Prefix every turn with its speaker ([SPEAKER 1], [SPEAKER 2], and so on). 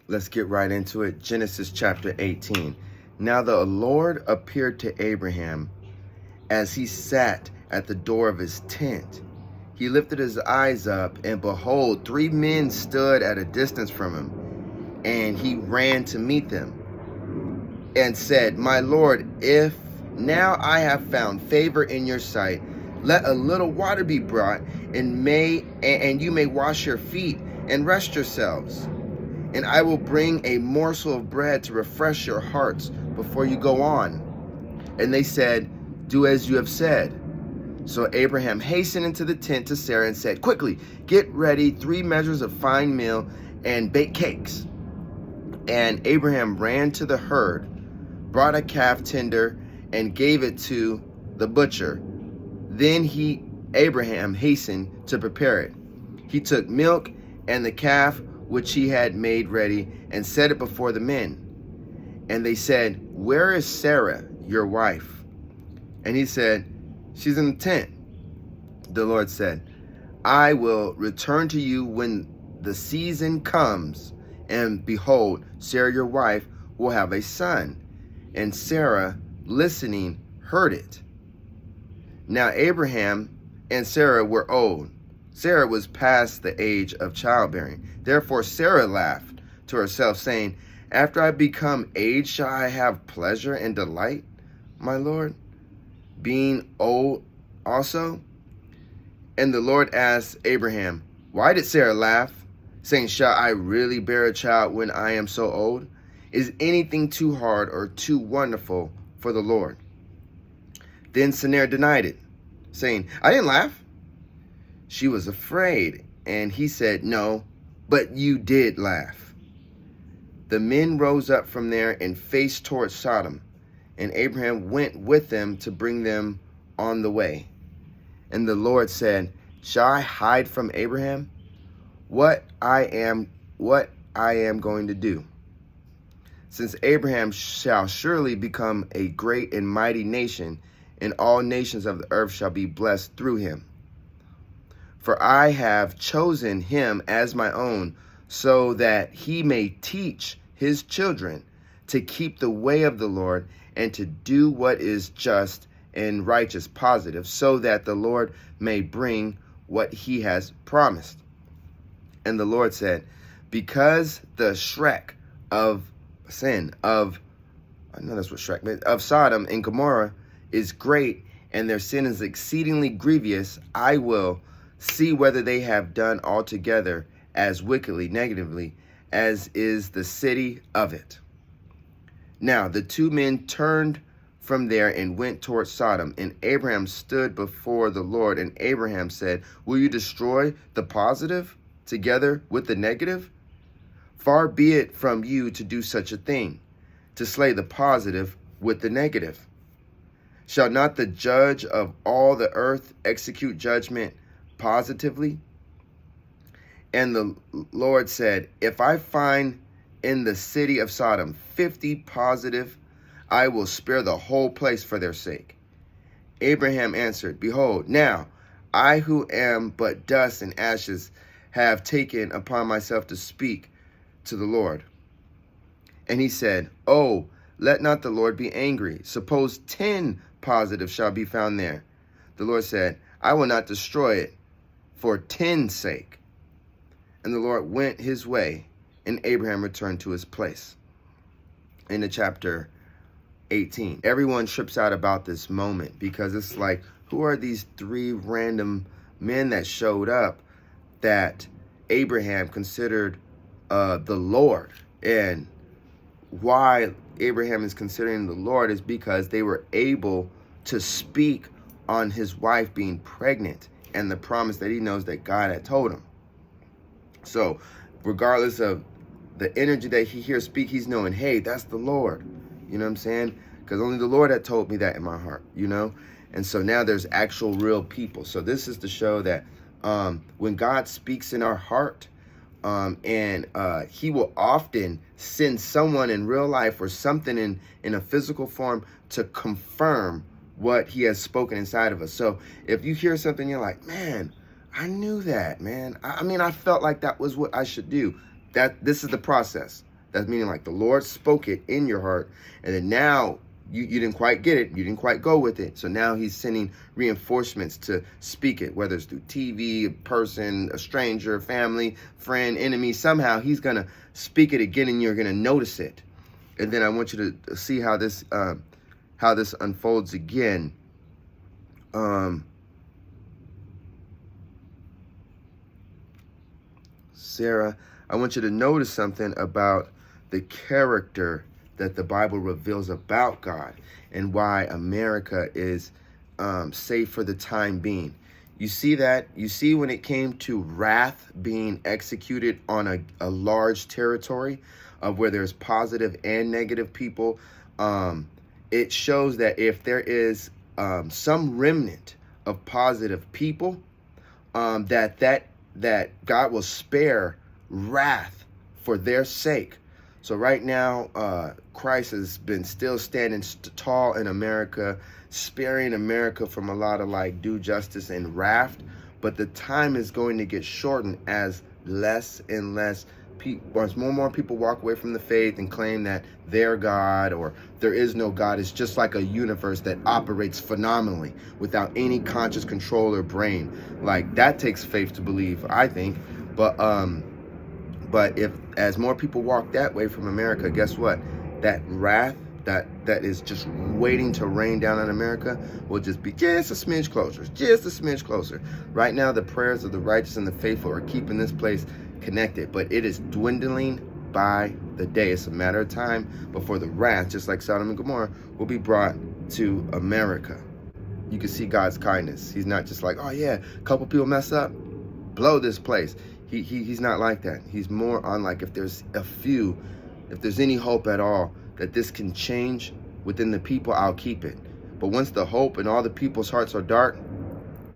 [SPEAKER 1] Let's get right into it. Genesis chapter 18. Now the Lord appeared to Abraham as he sat at the door of his tent. He lifted his eyes up, and behold, 3 men stood at a distance from him, and he ran to meet them and said, My Lord, if now I have found favor in your sight, let a little water be brought, and you may wash your feet and rest yourselves. And I will bring a morsel of bread to refresh your hearts before you go on. And they said, Do as you have said. So Abraham hastened into the tent to Sarah and said, Quickly, get ready 3 measures of fine meal and bake cakes. And Abraham ran to the herd, brought a calf tender, and gave it to the butcher. Then Abraham hastened to prepare it. He took milk and the calf which he had made ready, and set it before the men. And they said, Where is Sarah, your wife? And he said, She's in the tent. The Lord said, I will return to you when the season comes, and behold, Sarah, your wife, will have a son. And Sarah, listening, heard it. Now Abraham and Sarah were old. Sarah was past the age of childbearing. Therefore Sarah laughed to herself, saying, After I become aged, shall I have pleasure and delight, my Lord, being old also? And the Lord asked Abraham, Why did Sarah laugh, saying, Shall I really bear a child when I am so old? Is anything too hard or too wonderful for the Lord? Then Sarah denied it, saying, I didn't laugh. She was afraid, and he said, No, but you did laugh. The men rose up from there and faced toward Sodom, and Abraham went with them to bring them on the way. And the Lord said, Shall I hide from Abraham what I am going to do? Since Abraham shall surely become a great and mighty nation, and all nations of the earth shall be blessed through him. For I have chosen him as my own, so that he may teach his children to keep the way of the Lord, and to do what is just and righteous, positive, so that the Lord may bring what he has promised. And the Lord said, Because the Shrek of sin of Sodom and Gomorrah is great, and their sin is exceedingly grievous, I will see whether they have done altogether as wickedly, negatively, as is the city of it. Now the 2 men turned from there and went toward Sodom, and Abraham stood before the Lord, and Abraham said, Will you destroy the positive together with the negative? Far be it from you to do such a thing, to slay the positive with the negative. Shall not the judge of all the earth execute judgment positively? And the Lord said, If I find in the city of Sodom 50 positive, I will spare the whole place for their sake. Abraham answered, Behold, now I who am but dust and ashes have taken upon myself to speak to the Lord. And he said, Oh, let not the Lord be angry. Suppose 10 positive shall be found there. The Lord said, I will not destroy it for 10's sake. And the Lord went his way, and Abraham returned to his place. Into chapter 18. Everyone trips out about this moment, because it's like, who are these 3 random men that showed up that Abraham considered the Lord? And why Abraham is considering the Lord is because they were able to speak on his wife being pregnant and the promise that he knows that God had told him. So regardless of the energy that he hears speak, he's knowing, hey, that's the Lord. You know what I'm saying? Because only the Lord had told me that in my heart, you know? And so now there's actual real people. So this is to show that when God speaks in our heart, he will often send someone in real life or something in a physical form to confirm what he has spoken inside of us. So if you hear something, you're like, man, I knew that, man. I mean, I felt like that was what I should do. This is the process. That's meaning like the Lord spoke it in your heart, and then now you didn't quite get it. You didn't quite go with it. So now he's sending reinforcements to speak it, whether it's through TV, a person, a stranger, family, friend, enemy. Somehow he's going to speak it again, and you're going to notice it. And then I want you to see how this unfolds again. Sarah, I want you to notice something about the character that the Bible reveals about God and why America is safe for the time being. You see that? You see when it came to wrath being executed on a large territory of where there's positive and negative people, it shows that if there is some remnant of positive people, that God will spare wrath for their sake. So right now, Christ has been still standing tall in America, sparing America from a lot of like due justice and wrath. But the time is going to get shortened as less and less people, as more and more people walk away from the faith and claim that they're God or there is no God. It's just like a universe that operates phenomenally without any conscious control or brain. Like that takes faith to believe, I think. But if as more people walk that way from America, guess what? That wrath that is just waiting to rain down on America will just be just a smidge closer, just a smidge closer. Right now, the prayers of the righteous and the faithful are keeping this place connected, but it is dwindling by the day. It's a matter of time before the wrath, just like Sodom and Gomorrah, will be brought to America. You can see God's kindness. He's not just like, oh yeah, a couple people mess up, blow this place. He's not like that. He's more on like if there's any hope at all that this can change within the people, I'll keep it. But once the hope and all the people's hearts are dark,